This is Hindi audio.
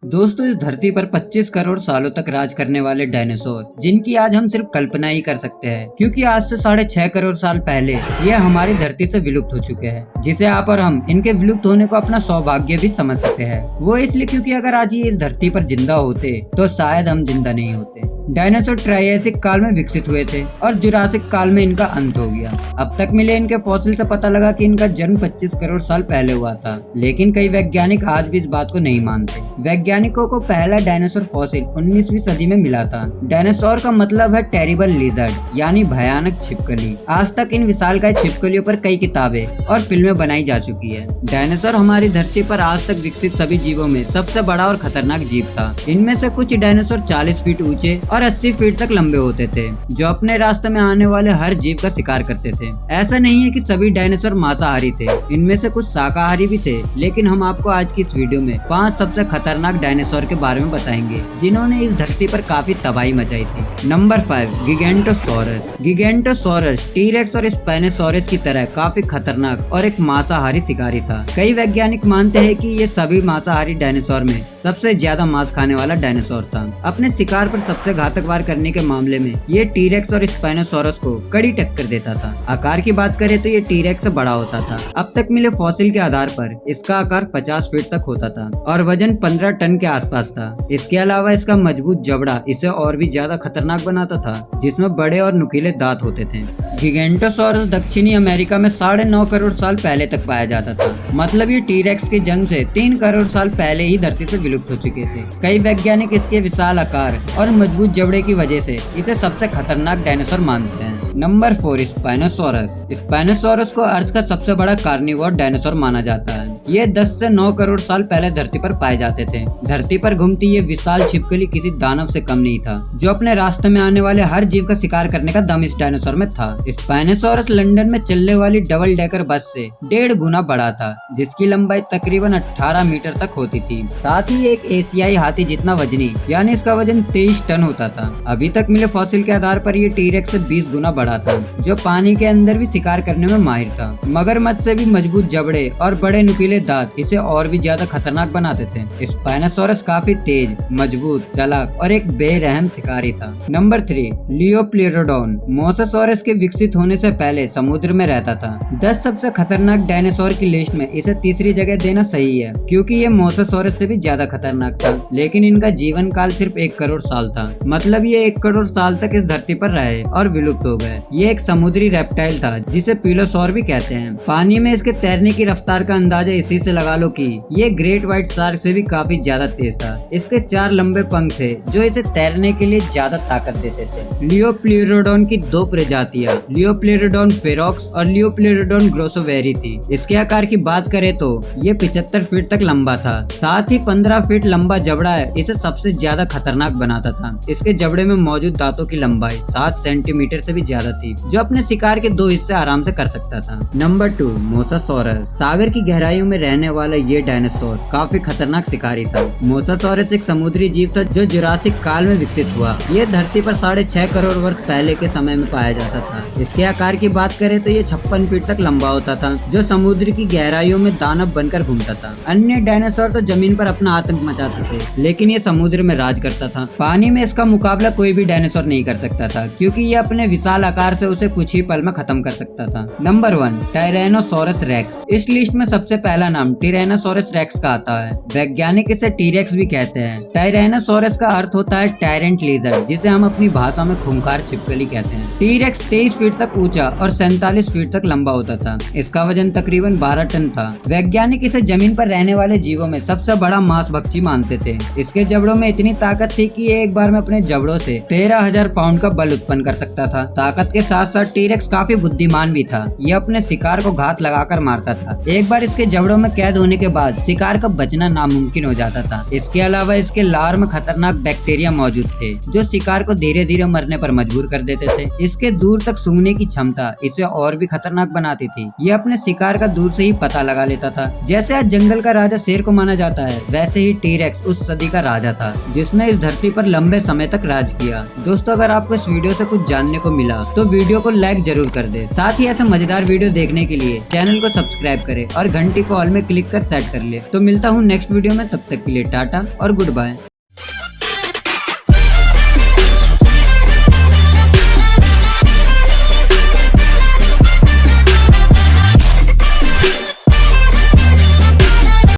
दोस्तों, इस धरती पर 25 करोड़ सालों तक राज करने वाले डायनासोर, जिनकी आज हम सिर्फ कल्पना ही कर सकते हैं, क्योंकि आज से 6.5 करोड़ साल पहले ये हमारी धरती से विलुप्त हो चुके हैं, जिसे आप और हम इनके विलुप्त होने को अपना सौभाग्य भी समझ सकते हैं। वो इसलिए क्योंकि अगर आज ये इस धरती पर जिंदा होते तो शायद हम जिंदा नहीं होते। डायनासोर ट्रायसिक काल में विकसित हुए थे और जुरासिक काल में इनका अंत हो गया। अब तक मिले इनके फॉसिल से पता लगा कि इनका जन्म 25 करोड़ साल पहले हुआ था, लेकिन कई वैज्ञानिक आज भी इस बात को नहीं मानते। वैज्ञानिकों को पहला डायनासोर फॉसिल 19वीं सदी में मिला था। डायनासोर का मतलब है टेरिबल लिजर्ड, यानी भयानक छिपकली। आज तक इन विशालकाय छिपकलियों पर कई किताबें और फिल्में बनाई जा चुकी है। डायनासोर हमारी धरती पर आज तक विकसित सभी जीवों में सबसे बड़ा और खतरनाक जीव था। इनमें से कुछ डायनासोर 40 फीट ऊंचे और 80 फीट तक लंबे होते थे, जो अपने रास्ते में आने वाले हर जीव का शिकार करते थे। ऐसा नहीं है कि सभी डायनासोर मांसाहारी थे, इनमें से कुछ शाकाहारी भी थे। लेकिन हम आपको आज की इस वीडियो में 5 सबसे खतरनाक डायनासोर के बारे में बताएंगे, जिन्होंने इस धरती पर काफी तबाही मचाई थी। नंबर 5, गिगेंटोसॉरस। गिगेंटोसॉरस टीरेक्स और स्पेनोसॉरस की तरह काफी खतरनाक और एक मांसाहारी शिकारी था। कई वैज्ञानिक मानते हैं कि ये सभी मांसाहारी डायनासोर में सबसे ज्यादा मांस खाने वाला डायनासोर था। अपने शिकार पर सबसे घातक वार करने के मामले में ये टीरेक्स और स्पेनोसॉरस को कड़ी टक्कर देता था। आकार की बात करें तो ये टीरेक्स से बड़ा होता था। अब तक मिले फॉसिल के आधार पर इसका आकार 50 फीट तक होता था और वजन 15 टन के आसपास था। इसके अलावा इसका मजबूत जबड़ा इसे और भी ज्यादा खतरनाक बनाता था, जिसमें बड़े और नुकीले दांत होते थे। गिगेंटोसॉरस दक्षिणी अमेरिका में 9.5 करोड़ साल पहले तक पाया जाता था। मतलब ये टीरेक्स के जन्म से 3 करोड़ साल पहले ही धरती से विलुप्त हो चुके थे। कई वैज्ञानिक इसके विशाल आकार और मजबूत जबड़े की वजह से इसे सबसे खतरनाक डायनासोर मानते हैं। नंबर 4, स्पेनोसॉरस। स्पेनोसॉरस को अर्थ का सबसे बड़ा कार्निवोर डायनासोर माना जाता है। ये 10 से 9 करोड़ साल पहले धरती पर पाए जाते थे। धरती पर घूमती ये विशाल छिपकली किसी दानव से कम नहीं था, जो अपने रास्ते में आने वाले हर जीव का शिकार करने का दम इस डायनासोर में था। स्पेनोसॉरस लंदन में चलने वाली डबल डेकर बस से 1.5 गुना बड़ा था, जिसकी लंबाई तकरीबन 18 मीटर तक होती थी। साथ ही एक एशियाई हाथी जितना वजनी, यानी इसका वजन 23 टन होता था। अभी तक मिले फॉसिल के आधार पर ये टीरेक्स से 20 गुना बड़ा था, जो पानी के अंदर भी शिकार करने में माहिर था। मगरमच्छ से भी मजबूत जबड़े और बड़े नुकीले दांत इसे और भी ज्यादा खतरनाक बनाते थे। स्पेनोसॉरस काफी तेज, मजबूत, चालाक और एक बेरहम शिकारी था। नंबर 3, लियोप्लेरोडोन। मोसासॉरस के विकसित होने से पहले समुद्र में रहता था। 10 सबसे खतरनाक डायनासोर की लिस्ट में इसे तीसरी जगह देना सही है, क्योंकि ये मोसासॉरस से भी ज्यादा खतरनाक था। लेकिन इनका जीवन काल सिर्फ 1 करोड़ साल था। मतलब ये 1 करोड़ साल तक इस धरती पर रहे और विलुप्त हो गए। ये एक समुद्री रेप्टाइल था, जिसे पिलोसॉर भी कहते हैं। पानी में इसके तैरने की रफ्तार का अंदाजा इसी से लगा लो कि ये ग्रेट व्हाइट शार्क से भी काफी ज्यादा तेज था। इसके 4 लंबे पंख थे, जो इसे तैरने के लिए ज्यादा ताकत देते थे। लियोप्लेरोडोन की 2 प्रजातियां, लियोप्लेरोडोन फेरोक्स और लियोप्लेरोडोन ग्रोसोवेरी थी। इसके आकार की बात करें तो ये 75 फीट तक लंबा था। साथ ही 15 फीट लंबा जबड़ा है इसे सबसे ज्यादा खतरनाक बनाता था। इसके जबड़े में मौजूद दांतों की लंबाई 7 सेंटीमीटर से भी ज्यादा थी, जो अपने शिकार के 2 हिस्से आराम से कर सकता था। Number 2, mosasaurus. सागर की गहराइयों में रहने वाला ये डायनासोर काफी खतरनाक शिकारी था। मोसासॉरस एक समुद्री जीव था, जो जुरासिक काल में विकसित हुआ। ये धरती पर 6.5 करोड़ वर्ष पहले के समय में पाया जाता था। इसके आकार की बात करें तो ये 56 फीट तक लंबा होता था, जो समुद्र की गहराइयों में दानव बनकर घूमता था। अन्य डायनासोर तो जमीन पर अपना आतंक मचाते थे, लेकिन ये समुद्र में राज करता था। पानी में इसका मुकाबला कोई भी डायनासोर नहीं कर सकता था, क्योंकि ये अपने विशाल आकार से उसे कुछ ही पल में खत्म कर सकता था। Number 1, tyrannosaurus rex. इस लिस्ट में सबसे पहला नाम टायरेनोसॉरस रेक्स का आता है। वैज्ञानिक इसे टीरेक्स भी कहते हैं। टायरेनोसॉरस का अर्थ होता है टायरेंट लिजर्ड, जिसे हम अपनी भाषा में खूंखार छिपकली कहते हैं। टीरेक्स 23 फीट तक ऊंचा और 47 फीट तक लंबा होता था। इसका वजन तकरीबन 12 टन था। वैज्ञानिक इसे जमीन पर रहने वाले जीवों में सबसे बड़ा मांस भक्षी मानते थे। इसके जबड़ों में इतनी ताकत थी कि ये एक बार में अपने जबड़ों से 13,000 पाउंड का बल उत्पन्न कर सकता था। ताकत के साथ साथ टीरेक्स काफी बुद्धिमान भी था। ये अपने शिकार को घात लगाकर मारता था। एक बार इसके जबड़ों में कैद होने के बाद शिकार का बचना नामुमकिन हो जाता था। इसके अलावा इसके लार में खतरनाक बैक्टीरिया मौजूद थे, जो शिकार को धीरे धीरे मरने पर मजबूर कर देते थे। इसके दूर तक सूंघने की क्षमता इसे और भी खतरनाक बनाती थी। ये अपने शिकार का दूर से ही पता लगा लेता था। जैसे आज जंगल का राजा शेर को माना जाता है, वैसे ही टीरेक्स उस सदी का राजा था, जिसने इस धरती पर लंबे समय तक राज किया। दोस्तों, अगर आपको इस वीडियो से कुछ जानने को मिला तो वीडियो को लाइक जरूर कर दे। साथ ही ऐसे मजेदार वीडियो देखने के लिए चैनल को सब्सक्राइब करें और घंटी को ऑल में क्लिक कर सेट कर ले। तो मिलता हूँ नेक्स्ट वीडियो में, तब तक के लिए टाटा और गुड बाय।